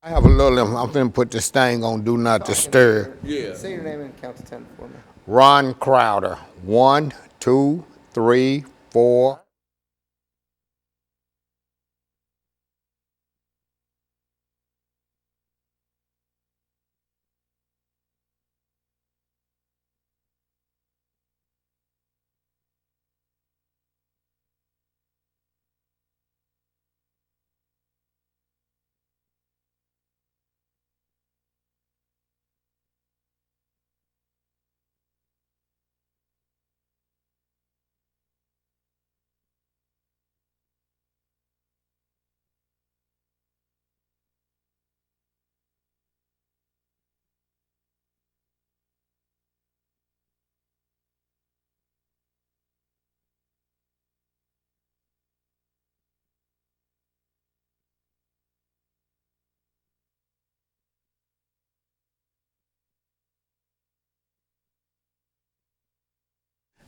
I have a little, I'm finna put this thing on Do Not Disturb. Yeah. Say your name and count to 10 for me. Ron Crowder. 1, 2, 3, 4.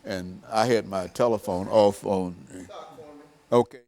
And I had my telephone off on. Okay.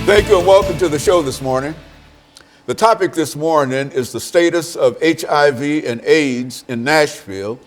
Thank you and welcome to the show this morning. The topic this morning is the status of HIV and AIDS in Nashville.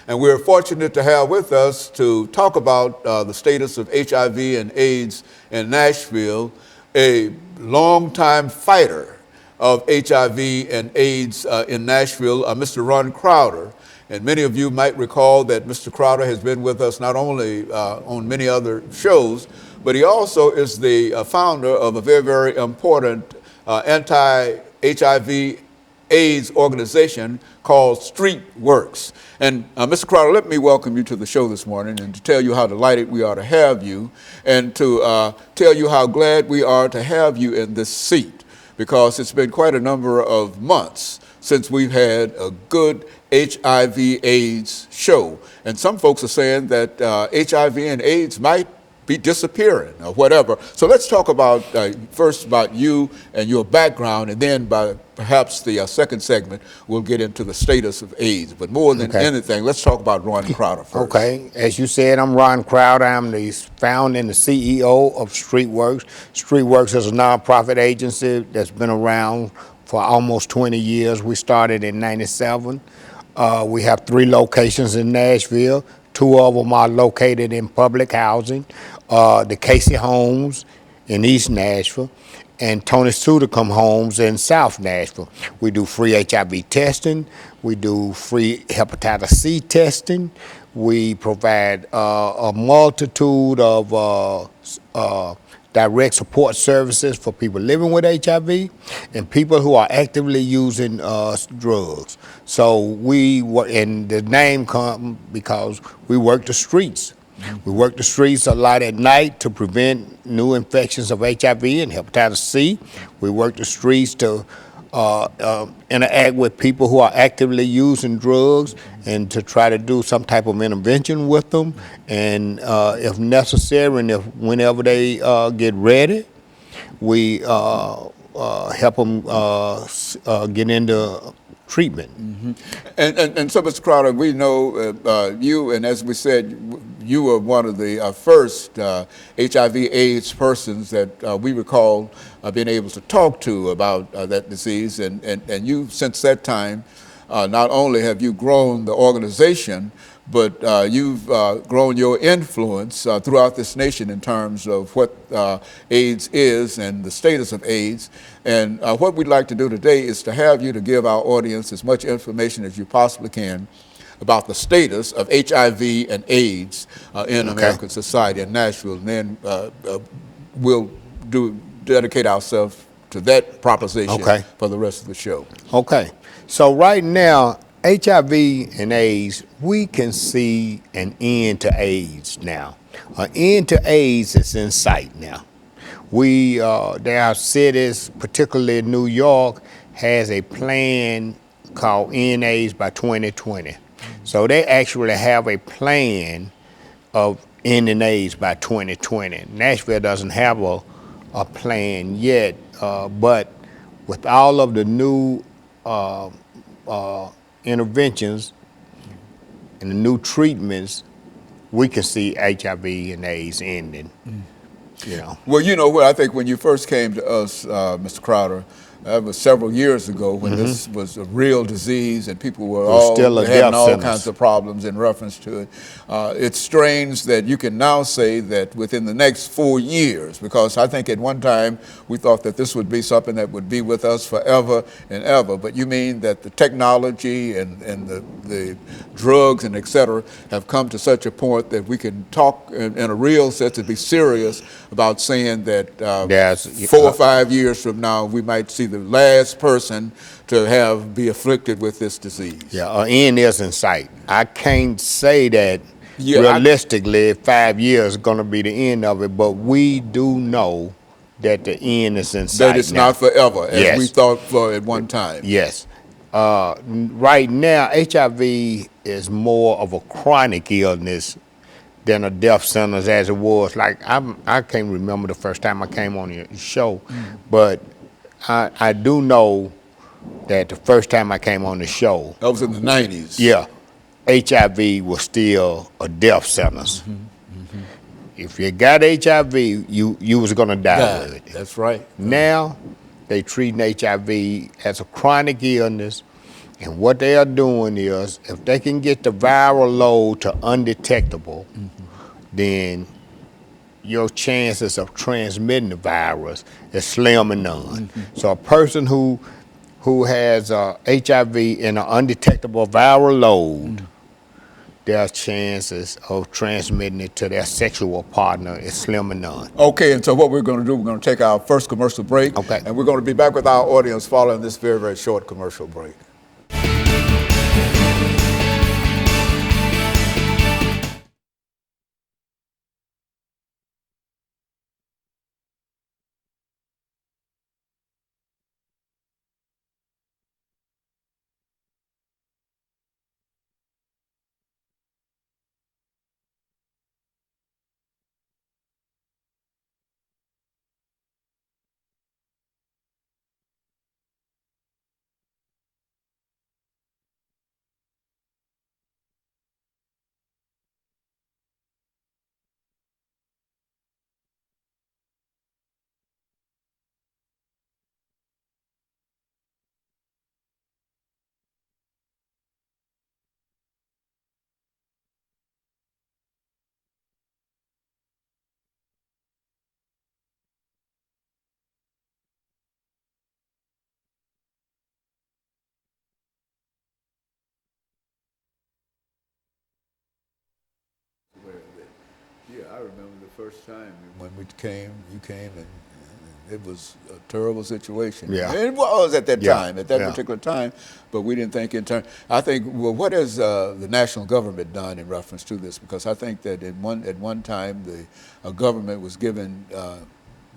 And we're fortunate to have with us to talk about the status of HIV and AIDS in Nashville, a longtime fighter of HIV and AIDS in Nashville, Mr. Ron Crowder. And many of you might recall that Mr. Crowder has been with us not only on many other shows, but he also is the founder of a very, very important anti-HIV AIDS organization called Street Works. And Mr. Crowder, let me welcome you to the show this morning and to tell you how delighted we are to have you and to tell you how glad we are to have you in this seat, because it's been quite a number of months since we've had a good HIV AIDS show. And some folks are saying that HIV and AIDS might be disappearing or whatever. So let's talk about first about you and your background, and then by perhaps the second segment we'll get into the status of AIDS. But more than anything, let's talk about Ron Crowder first. Okay, as you said, I'm Ron Crowder. I'm the founder and the CEO of Streetworks. Streetworks is a nonprofit agency that's been around for almost 20 years. We started in '97. We have 3 locations in Nashville. 2 of them are located in public housing. The Casey Homes in East Nashville and Tony Sudacum Homes in South Nashville. We do free HIV testing. We do free hepatitis C testing. We provide a multitude of direct support services for people living with HIV and people who are actively using drugs. So we work, and the name comes because we work the streets. We work the streets a lot at night to prevent new infections of HIV and hepatitis C. We work the streets to interact with people who are actively using drugs and to try to do some type of intervention with them. And if necessary, and if whenever they get ready, we help them get into treatment. And so, Mr. Crowder, we know you, and as we said, you were one of the first HIV/AIDS persons that we recall being able to talk to about that disease. And you, since that time, not only have you grown the organization, but you've grown your influence throughout this nation in terms of what AIDS is and the status of AIDS. And what we'd like to do today is to have you to give our audience as much information as you possibly can about the status of HIV and AIDS in American society in Nashville. And then we'll dedicate ourselves to that proposition for the rest of the show. Okay. So right now, HIV and AIDS, we can see an end to AIDS now. An end to AIDS is in sight now. There are cities, particularly New York, has a plan called End AIDS by 2020. So they actually have a plan of ending AIDS by 2020. Nashville doesn't have a plan yet, but with all of the new interventions and the new treatments, we can see HIV and AIDS ending. You know. Well, you know what? I think when you first came to us, Mr. Crowder, that was several years ago when this was a real disease and people were having all kinds of problems in reference to it. It's strange that you can now say that within the next 4 years, because I think at one time we thought that this would be something that would be with us forever and ever. But you mean that the technology and the drugs and et cetera have come to such a point that we can talk in a real sense and be serious about saying that 4 or 5 years from now we might see the last person to be afflicted with this disease. Yeah, end is in sight. I can't say that realistically 5 years is going to be the end of it, but we do know that the end is in sight. That it's not forever, as we thought for at one time. Yes. Right now, HIV is more of a chronic illness than a death sentence as it was. Like, I can't remember the first time I came on your show, but I do know that the first time I came on the show, that was in the 90s. Yeah, HIV was still a death sentence. If you got HIV, you was gonna die with it. That's right. Now, they treating HIV as a chronic illness, and what they are doing is, if they can get the viral load to undetectable, then your chances of transmitting the virus is slim and none. So a person who has HIV in an undetectable viral load, their chances of transmitting it to their sexual partner is slim and none. Okay, and so what we're going to do, we're going to take our first commercial break, and we're going to be back with our audience following this very, very short commercial break. Yeah, I remember the first time when you came, and it was a terrible situation. Yeah. And it was at that time, at that particular time, but we didn't think in terms. I think, well, what has the national government done in reference to this? Because I think that at one time the government was given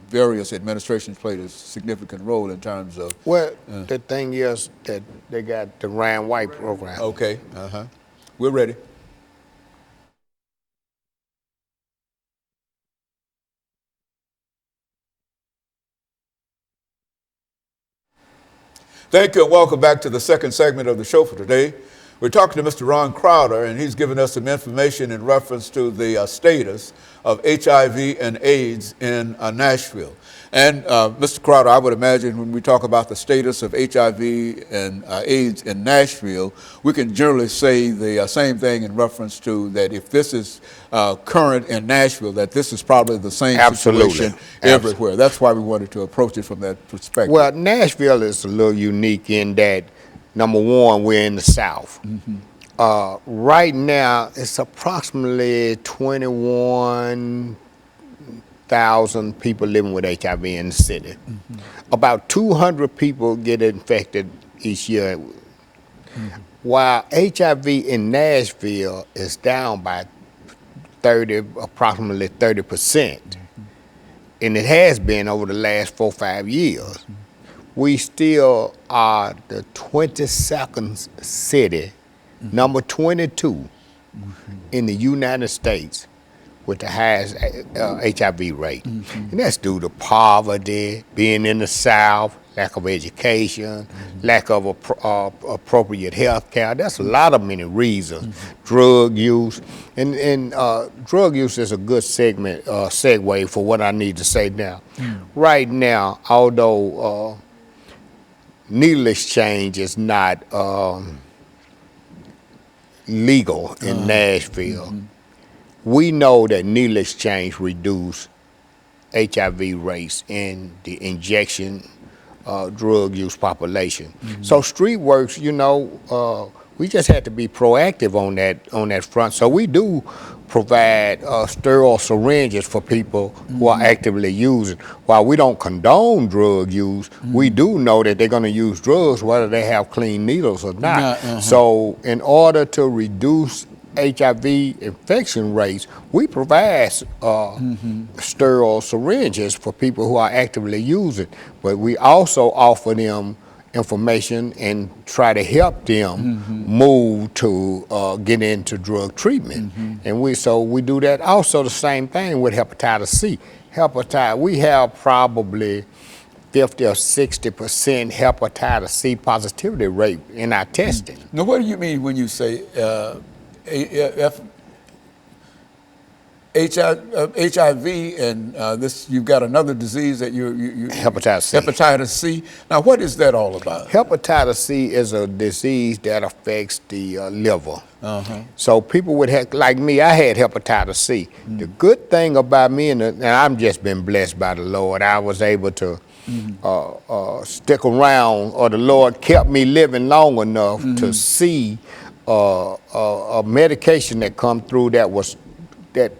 various administrations played a significant role in terms of. Well, the thing is that they got the Ryan White program. Okay, we're ready. Thank you and welcome back to the second segment of the show for today. We're talking to Mr. Ron Crowder, and he's given us some information in reference to the status of HIV and AIDS in Nashville. And Mr. Crowder, I would imagine when we talk about the status of HIV and AIDS in Nashville, we can generally say the same thing in reference to that if this is current in Nashville, that this is probably the same situation everywhere. That's why we wanted to approach it from that perspective. Well, Nashville is a little unique in that, number one, we're in the South. Right now, it's approximately 21,000 people living with HIV in the city. About 200 people get infected each year. While HIV in Nashville is down by approximately 30%, and it has been over the last 4 or 5 years, we still are the 22nd city, number 22 in the United States with the highest HIV rate. And that's due to poverty, being in the South, lack of education, lack of appropriate health care. That's a lot of many reasons. Drug use. And drug use is a good segue for what I need to say now. Right now, although needle exchange is not legal in Nashville, we know that needle exchange reduce HIV rates in the injection drug use population. So StreetWorks, you know, we just had to be proactive on that front. So we do provide sterile syringes for people who are actively using. While we don't condone drug use, we do know that they're going to use drugs whether they have clean needles or not. So in order to reduce HIV infection rates, we provide sterile syringes for people who are actively using, but we also offer them information and try to help them move to get into drug treatment. And we do that. Also the same thing with hepatitis C. We have probably 50 or 60% hepatitis C positivity rate in our testing. Now, what do you mean when you say HIV and this? You've got another disease that you hepatitis C. Hepatitis C. Now, what is that all about? Hepatitis C is a disease that affects the liver. So people like me, I had hepatitis C. The good thing about me, and I've just been blessed by the Lord, I was able to stick around, or the Lord kept me living long enough to see a medication that come through that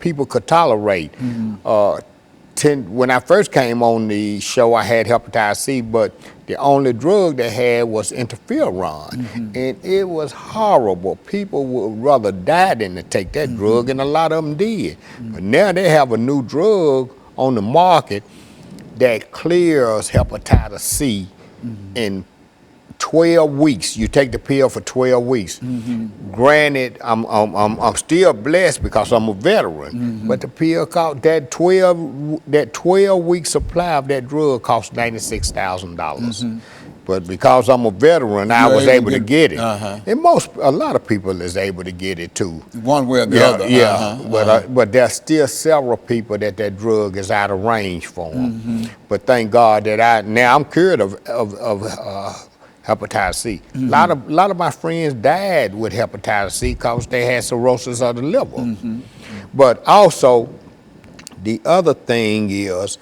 people could tolerate. When I first came on the show, I had hepatitis C, but the only drug they had was interferon, and it was horrible. People would rather die than to take that drug, and a lot of them did. But now they have a new drug on the market that clears hepatitis C in 12 weeks. You take the pill for 12 weeks. Granted, I'm still blessed because I'm a veteran, but the pill cost that 12-week supply of that drug cost $96,000. But because I'm a veteran, I was able to get it. And a lot of people is able to get it too. One way or the other. But there's still several people that drug is out of range for them. But thank God that I'm cured of hepatitis C. A lot of my friends died with hepatitis C because they had cirrhosis of the liver. But also, the other thing is,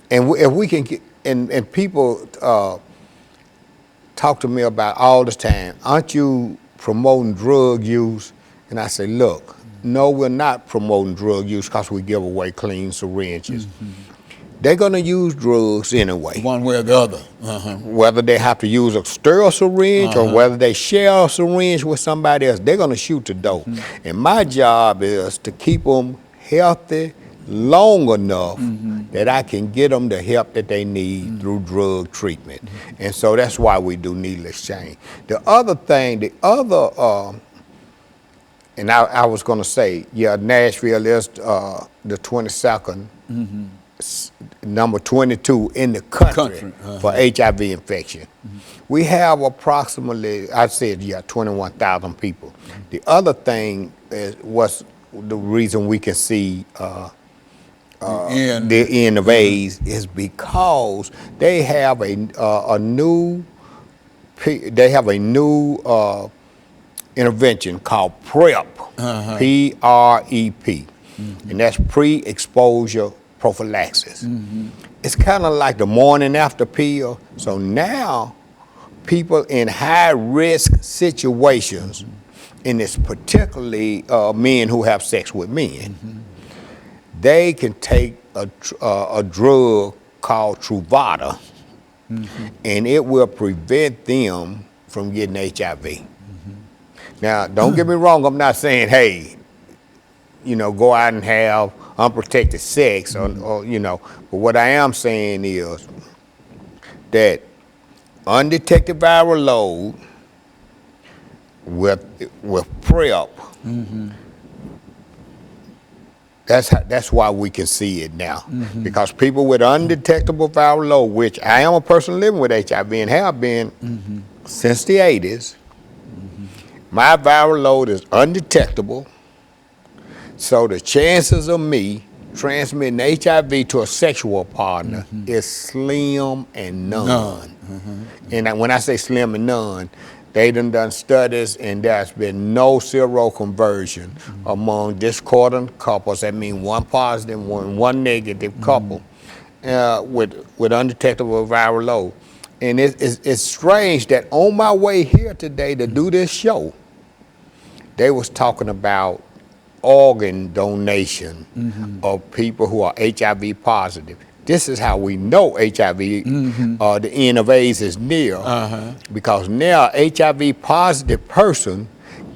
if we can get, and people talk to me about all the time, aren't you promoting drug use? And I say, look, no, we're not promoting drug use because we give away clean syringes. They're going to use drugs anyway. One way or the other. Whether they have to use a sterile syringe or whether they share a syringe with somebody else, they're going to shoot the dope. And my job is to keep them healthy, long enough that I can get them the help that they need through drug treatment. And so that's why we do needle exchange. The other thing, and I was going to say, yeah, Nashville is the 22nd, number 22 in the country, for HIV infection. We have approximately, I said, 21,000 people. The other thing is what's the reason we can see the end of AIDS is because they have a new intervention called PrEP, P-R-E-P, and that's pre-exposure prophylaxis. It's kind of like the morning after pill. So now people in high-risk situations, and it's particularly men who have sex with men, they can take a drug called Truvada, and it will prevent them from getting HIV. Now, don't get me wrong, I'm not saying, hey, go out and have unprotected sex, or but what I am saying is that undetected viral load with PrEP, that's why we can see it now. Because people with undetectable viral load, which I am a person living with HIV and have been since the 80s, my viral load is undetectable, so the chances of me transmitting HIV to a sexual partner is slim and none. And when I say slim and none, they done studies, and there's been no seroconversion among discordant couples. That means one positive, one negative couple with undetectable viral load. And it's strange that on my way here today to do this show, they was talking about organ donation of people who are HIV positive. This is how we know HIV, the end of AIDS is near, because now HIV positive person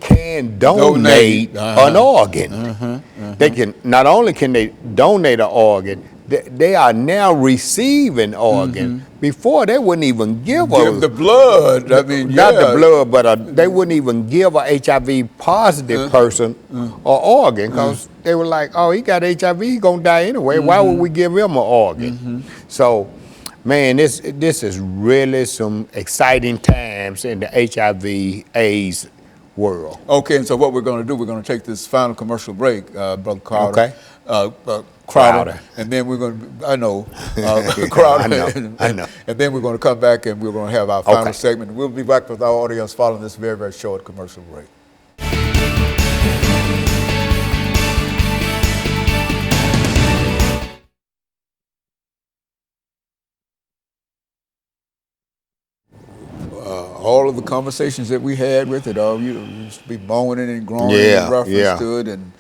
can donate an organ. They can, not only can they donate an organ, they are now receiving organ. Before they wouldn't even give the blood. I mean, not the blood, but they wouldn't even give a HIV positive person an organ, because they were like, oh, he got HIV, he's gonna die anyway. Why would we give him an organ? So, man, this is really some exciting times in the HIV/AIDS world. Okay, and so what we're going to do, we're going to take this final commercial break, Brother Crowder. Crowder. And then we're going to, Crowder. I know. And then we're going to come back and we're going to have our final segment. We'll be back with our audience following this very, very short commercial break. All of the conversations that we had with it, you used to be moaning and groaning in reference to it, and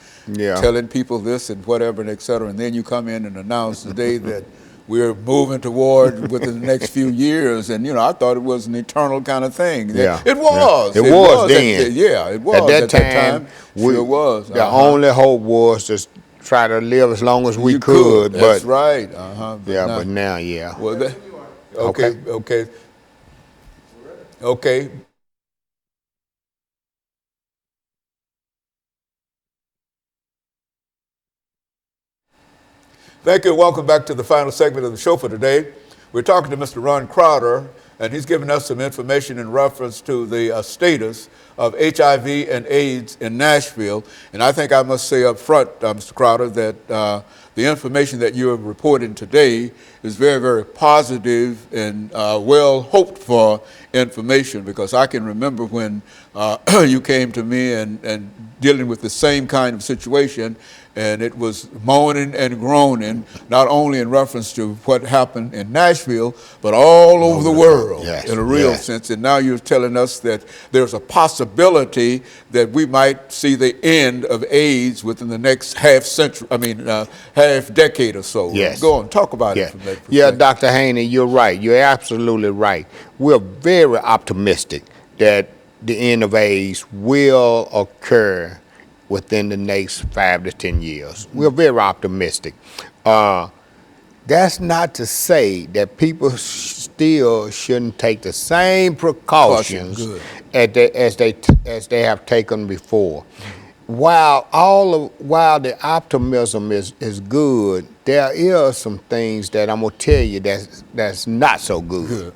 telling people this and whatever, and et cetera. And then you come in and announce today that we're moving toward within the next few years. And, I thought it was an eternal kind of thing. Yeah. It was. It was then. It was. At that time, sure was. The only hope was to try to live as long as we could. That's but, right. But now, Well, Okay. Thank you, and welcome back to the final segment of the show for today. We're talking to Mr. Ron Crowder, and he's given us some information in reference to the status of HIV and AIDS in Nashville. And I think I must say up front, Mr. Crowder, that the information that you are reporting today is very, very positive and well hoped for information, because I can remember when you came to me and dealing with the same kind of situation, and it was moaning and groaning, not only in reference to what happened in Nashville, but all over the world in a real sense. And now you're telling us that there's a possibility that we might see the end of AIDS within the next half decade or so. Yes. Go on, talk about it. Yeah, Dr. Haney, you're right. You're absolutely right. We're very optimistic that the end of AIDS will occur within the next 5 to 10 years. We're very optimistic. That's not to say that people still shouldn't take the same Caution, precautions good. as they have taken before. While the optimism is good, there is some things that I'm gonna tell you that's not so good. Good.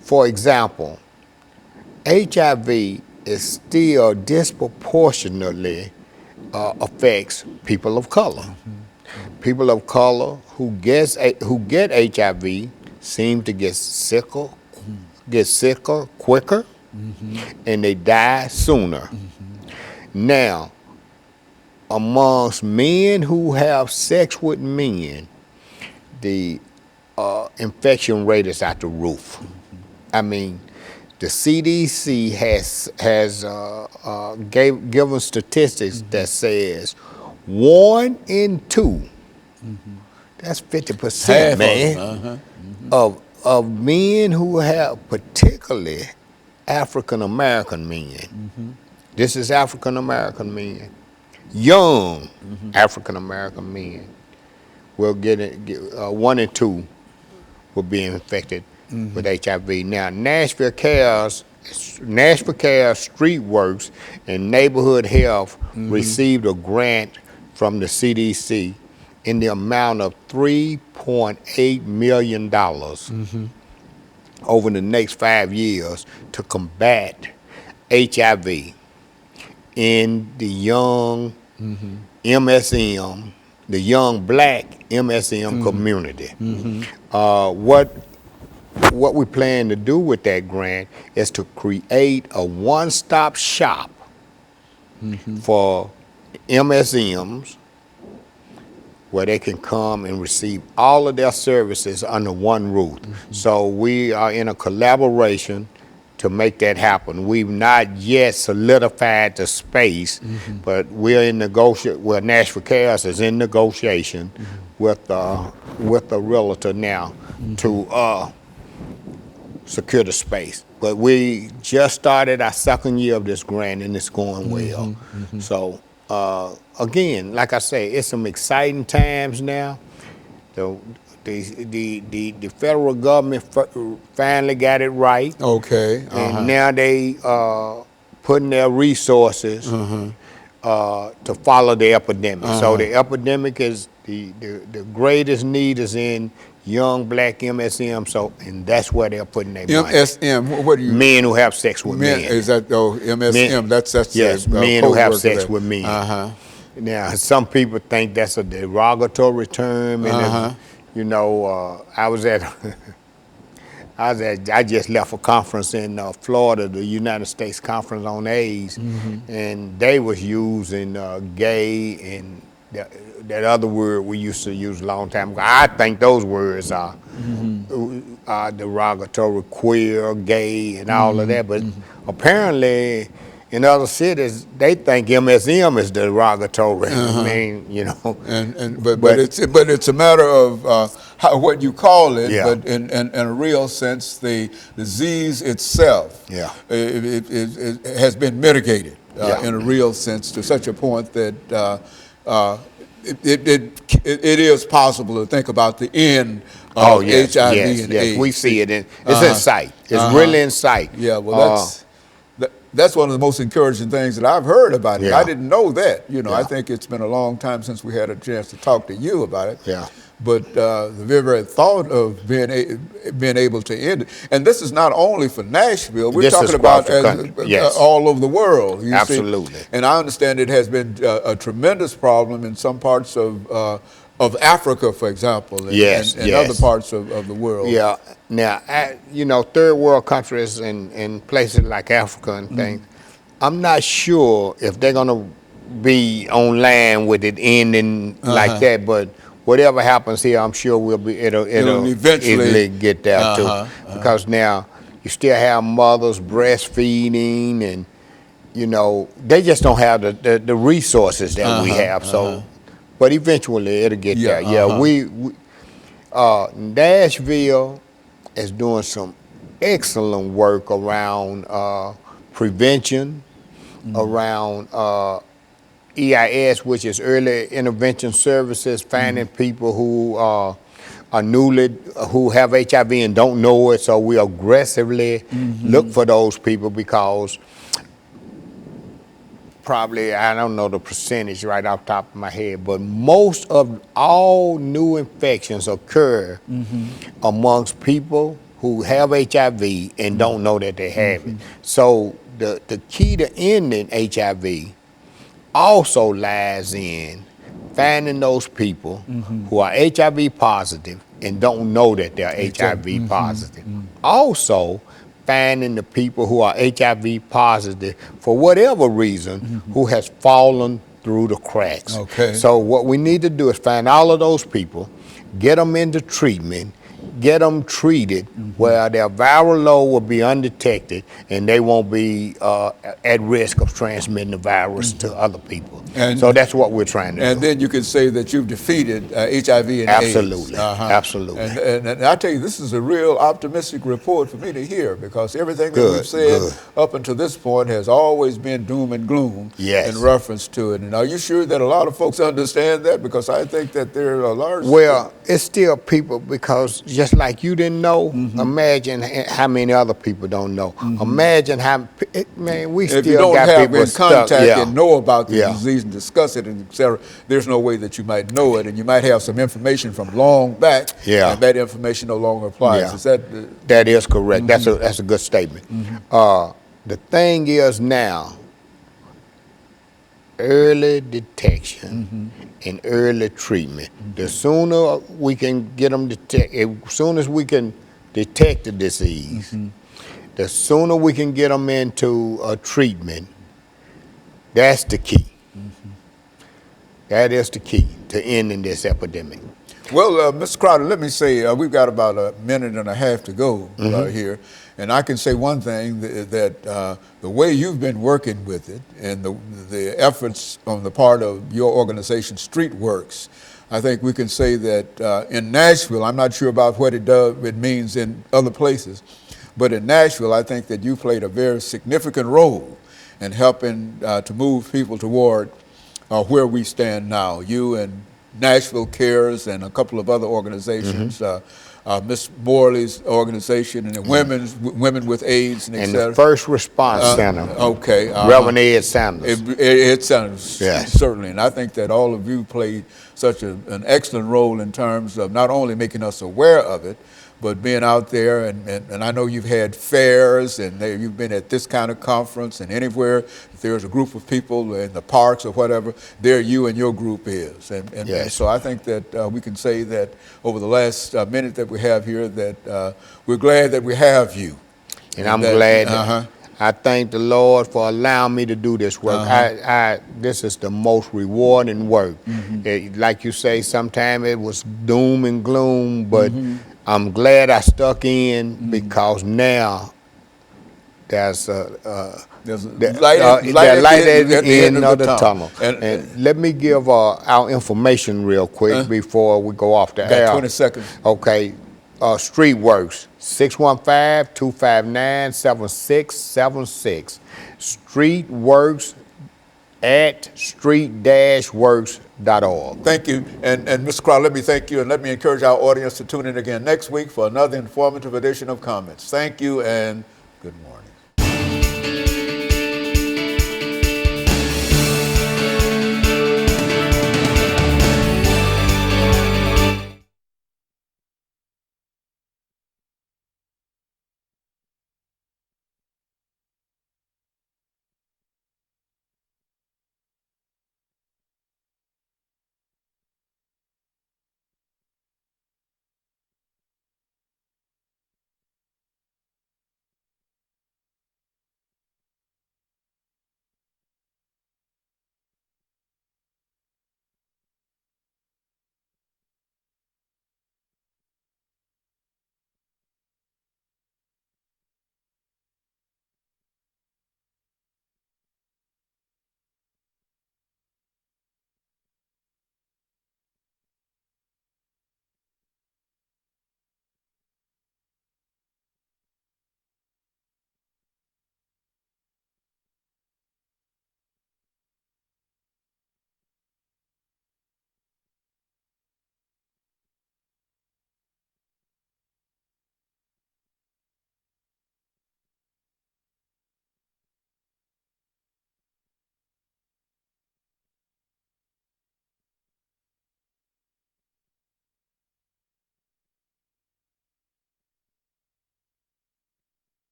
For example, HIV is still disproportionately affects people of color. People of color who get HIV seem to get sicker quicker, and they die sooner. Now, amongst men who have sex with men, the infection rate is at the roof. I mean, the CDC has given statistics that says 1 in 2. That's 50%, man. Of men who have, particularly African American men. This is African American men, young African American men will get 1 in 2 will be infected with HIV. Now, Nashville Cares, Street Works, and Neighborhood Health received a grant from the CDC in the amount of $3.8 million over the next 5 years to combat HIV in the young MSM, the young black MSM community. What we plan to do with that grant is to create a one-stop shop for MSMs where they can come and receive all of their services under one roof. So we are in a collaboration to make that happen. We've not yet solidified the space, but we're in negotiation. Well, Nashville Cares is in negotiation with a realtor now to secure the space. But we just started our 2nd year of this grant, and it's going well. So again, like I say, it's some exciting times now. The federal government finally got it right. Okay. And now they putting their resources to follow the epidemic. So the epidemic is the greatest need is in young black MSM. So, and that's where they're putting their money. MSM. What do you? Men who have sex with men. Is that MSM? Men, that's yes. Men who have sex with men. Now, some people think that's a derogatory term, and you know, I just left a conference in Florida, the United States Conference on AIDS, and they was using gay and that other word we used to use a long time ago. I think those words are derogatory, queer, gay, and all of that. But apparently, in other cities, they think MSM is derogatory. I mean, you know. But it's a matter of what you call it. Yeah. But in a real sense, the disease itself, it has been mitigated in a real sense to such a point that it is possible to think about the end of HIV and AIDS. We see it. It's in sight. It's really in sight. Yeah, well, that's one of the most encouraging things that I've heard about it. Yeah. I didn't know that. You know, Yeah. I think it's been a long time since we had a chance to talk to you about it. Yeah. But the very thought of being able to end it, and this is not only for Nashville. We're This is talking about across the country. Yes. all over the world. You Absolutely. see? And I understand it has been a tremendous problem in some parts of Africa, for example, and other parts of the world. Yeah. Now, you know, third world countries and places like Africa and things, I'm not sure if they're going to be on land with it ending like that, but whatever happens here, I'm sure it'll eventually get there too. Because now you still have mothers breastfeeding, and you know they just don't have the resources that we have. So, but eventually it'll get there. Yeah, we Nashville is doing some excellent work around prevention, around EIS, which is Early Intervention Services, finding people who are who have HIV and don't know it. So we aggressively look for those people because probably, I don't know the percentage right off the top of my head, but most of all new infections occur amongst people who have HIV and don't know that they have it. So the key to ending HIV also lies in finding those people who are HIV positive and don't know that they're HIV positive. Also, finding the people who are HIV positive for whatever reason who has fallen through the cracks. Okay. So what we need to do is find all of those people, get them into treatment, get them treated where their viral load will be undetected and they won't be at risk of transmitting the virus to other people. And so that's what we're trying to do. And then you can say that you've defeated HIV and Absolutely. AIDS. Absolutely. And I tell you, this is a real optimistic report for me to hear, because everything that we've said up until this point has always been doom and gloom in reference to it. And are you sure that a lot of folks understand that? Because I think that there are a large... Well, it's still people, because just like you didn't know, imagine how many other people don't know. Imagine how, man, we if still you don't got have people in contact stuck. and know about the disease and discuss it and et cetera, there's no way that you might know it, and you might have some information from long back, and that information no longer applies. Is that... That is correct. That's a good statement. The thing is now, early detection and early treatment. The sooner we can get them detected, as soon as we can detect the disease, the sooner we can get them into a treatment. That's the key. That is the key to ending this epidemic. Well, Mr. Crowder, let me say, we've got about a minute and a half to go here. And I can say one thing, that the way you've been working with it and the efforts on the part of your organization, StreetWorks, I think we can say that in Nashville, I'm not sure about what it means in other places, but in Nashville, I think that you played a very significant role in helping to move people toward where we stand now. You and Nashville Cares and a couple of other organizations, Miss Morley's organization and the Women with AIDS and et cetera. And the First Response Center. Reverend Ed Sanders. Ed Sanders, certainly. And I think that all of you played such an excellent role in terms of not only making us aware of it, but being out there, and I know you've had fairs, and you've been at this kind of conference, and anywhere if there's a group of people in the parks or whatever, there you and your group is. And so I think that we can say that over the last minute that we have here, that we're glad that we have you. And I'm glad that I thank the Lord for allowing me to do this work. This is the most rewarding work. Like you say, sometimes it was doom and gloom, but I'm glad I stuck in, because now there's a light at the end of the tunnel. And let me give our information real quick before we go off the air. Got 20 seconds. Okay. StreetWorks, 615-259-7676. StreetWorks at street-works.org. Thank you. And Mr. Crowder, let me thank you, and let me encourage our audience to tune in again next week for another informative edition of Comments. Thank you, and good morning.